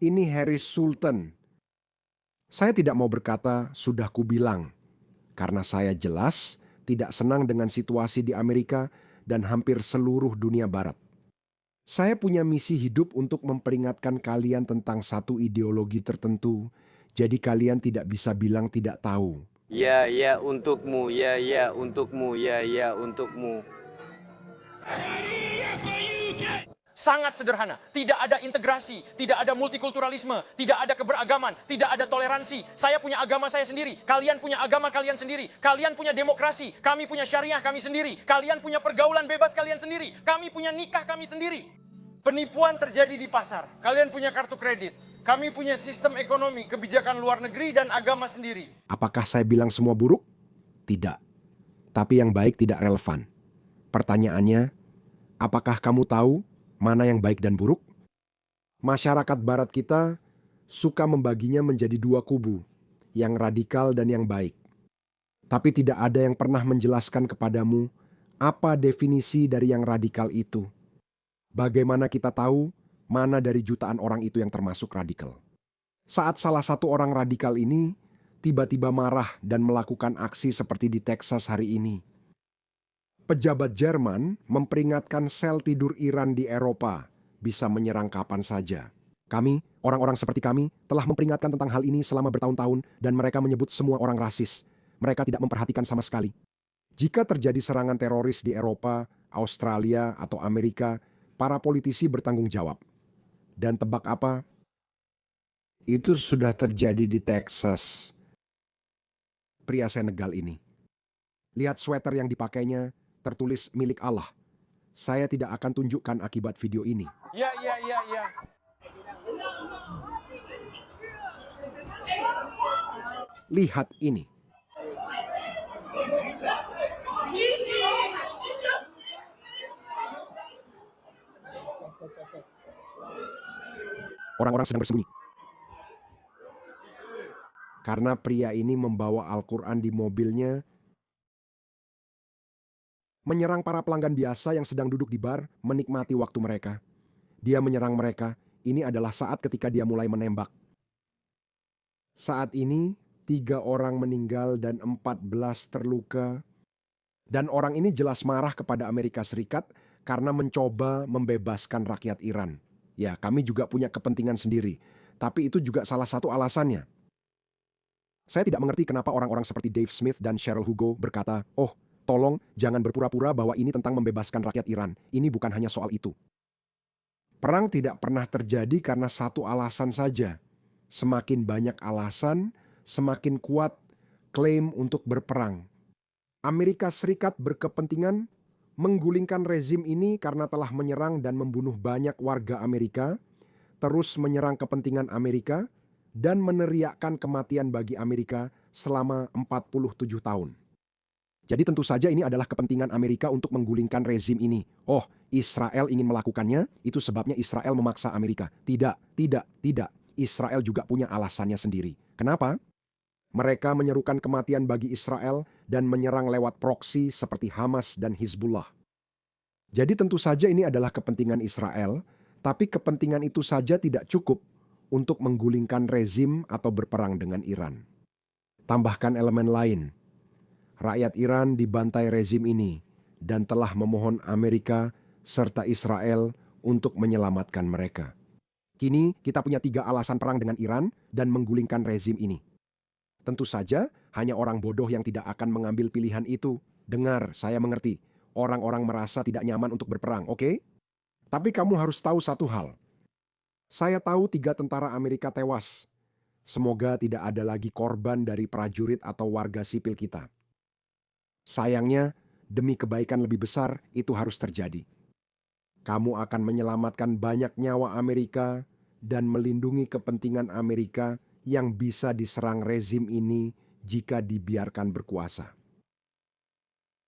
Ini Harris Sultan. Saya tidak mau berkata sudah kubilang, karena saya jelas tidak senang dengan situasi di Amerika dan hampir seluruh dunia barat. Saya punya misi hidup untuk memperingatkan kalian tentang satu ideologi tertentu, jadi kalian tidak bisa bilang tidak tahu. Ya, ya untukmu, ya, ya untukmu, ya, ya untukmu. Sangat sederhana, tidak ada integrasi, tidak ada multikulturalisme, tidak ada keberagaman, tidak ada toleransi. Saya punya agama saya sendiri, kalian punya agama kalian sendiri, kalian punya demokrasi, kami punya syariah kami sendiri, kalian punya pergaulan bebas kalian sendiri, kami punya nikah kami sendiri. Penipuan terjadi di pasar, kalian punya kartu kredit, kami punya sistem ekonomi, kebijakan luar negeri dan agama sendiri. Apakah saya bilang semua buruk? Tidak. Tapi yang baik tidak relevan. Pertanyaannya, apakah kamu tahu mana yang baik dan buruk? Masyarakat barat kita suka membaginya menjadi dua kubu, yang radikal dan yang baik. Tapi tidak ada yang pernah menjelaskan kepadamu apa definisi dari yang radikal itu. Bagaimana kita tahu mana dari jutaan orang itu yang termasuk radikal? Saat salah satu orang radikal ini tiba-tiba marah dan melakukan aksi seperti di Texas hari ini. Pejabat Jerman memperingatkan sel tidur Iran di Eropa bisa menyerang kapan saja. Kami, orang-orang seperti kami, telah memperingatkan tentang hal ini selama bertahun-tahun dan mereka menyebut semua orang rasis. Mereka tidak memperhatikan sama sekali. Jika terjadi serangan teroris di Eropa, Australia, atau Amerika, para politisi bertanggung jawab. Dan tebak apa? Itu sudah terjadi di Texas. Pria Senegal ini. Lihat sweater yang dipakainya, tertulis milik Allah. Saya tidak akan tunjukkan akibat video ini. Ya, ya, ya, ya. Lihat ini. Orang-orang sedang bersembunyi. Karena pria ini membawa Al-Quran di mobilnya, menyerang para pelanggan biasa yang sedang duduk di bar menikmati waktu mereka. Dia menyerang mereka. Ini adalah saat ketika dia mulai menembak. Saat ini 3 orang meninggal dan 14 terluka. Dan orang ini jelas marah kepada Amerika Serikat karena mencoba membebaskan rakyat Iran. Ya, kami juga punya kepentingan sendiri. Tapi itu juga salah satu alasannya. Saya tidak mengerti kenapa orang-orang seperti Dave Smith dan Cheryl Hugo berkata, "Oh, tolong jangan berpura-pura bahwa ini tentang membebaskan rakyat Iran. Ini bukan hanya soal itu." Perang tidak pernah terjadi karena satu alasan saja. Semakin banyak alasan, semakin kuat klaim untuk berperang. Amerika Serikat berkepentingan menggulingkan rezim ini karena telah menyerang dan membunuh banyak warga Amerika, terus menyerang kepentingan Amerika, dan meneriakkan kematian bagi Amerika selama 47 tahun. Jadi tentu saja ini adalah kepentingan Amerika untuk menggulingkan rezim ini. Oh, Israel ingin melakukannya, itu sebabnya Israel memaksa Amerika. Tidak, tidak, tidak. Israel juga punya alasannya sendiri. Kenapa? Mereka menyerukan kematian bagi Israel dan menyerang lewat proksi seperti Hamas dan Hizbullah. Jadi tentu saja ini adalah kepentingan Israel, tapi kepentingan itu saja tidak cukup untuk menggulingkan rezim atau berperang dengan Iran. Tambahkan elemen lain. Rakyat Iran dibantai rezim ini dan telah memohon Amerika serta Israel untuk menyelamatkan mereka. Kini kita punya 3 alasan perang dengan Iran dan menggulingkan rezim ini. Tentu saja hanya orang bodoh yang tidak akan mengambil pilihan itu. Dengar, saya mengerti. Orang-orang merasa tidak nyaman untuk berperang, oke? Tapi kamu harus tahu satu hal. Saya tahu 3 tentara Amerika tewas. Semoga tidak ada lagi korban dari prajurit atau warga sipil kita. Sayangnya, demi kebaikan lebih besar, itu harus terjadi. Kamu akan menyelamatkan banyak nyawa Amerika dan melindungi kepentingan Amerika yang bisa diserang rezim ini jika dibiarkan berkuasa.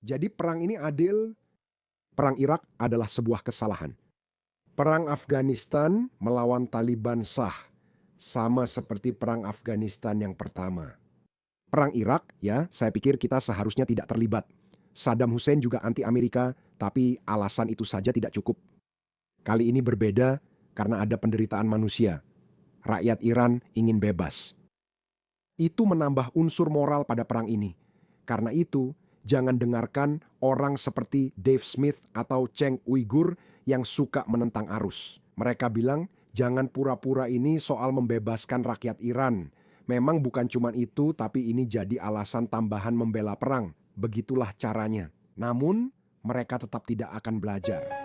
Jadi perang ini adil. Perang Irak adalah sebuah kesalahan. Perang Afghanistan melawan Taliban sah, sama seperti perang Afghanistan yang pertama. Perang Irak, ya, saya pikir kita seharusnya tidak terlibat. Saddam Hussein juga anti-Amerika, tapi alasan itu saja tidak cukup. Kali ini berbeda karena ada penderitaan manusia. rakyat Iran ingin bebas. Itu menambah unsur moral pada perang ini. Karena itu, jangan dengarkan orang seperti Dave Smith atau Cenk Uyghur yang suka menentang arus. Mereka bilang, jangan pura-pura ini soal membebaskan rakyat Iran. Memang bukan cuma itu, tapi ini jadi alasan tambahan membela perang. Begitulah caranya. Namun, mereka tetap tidak akan belajar.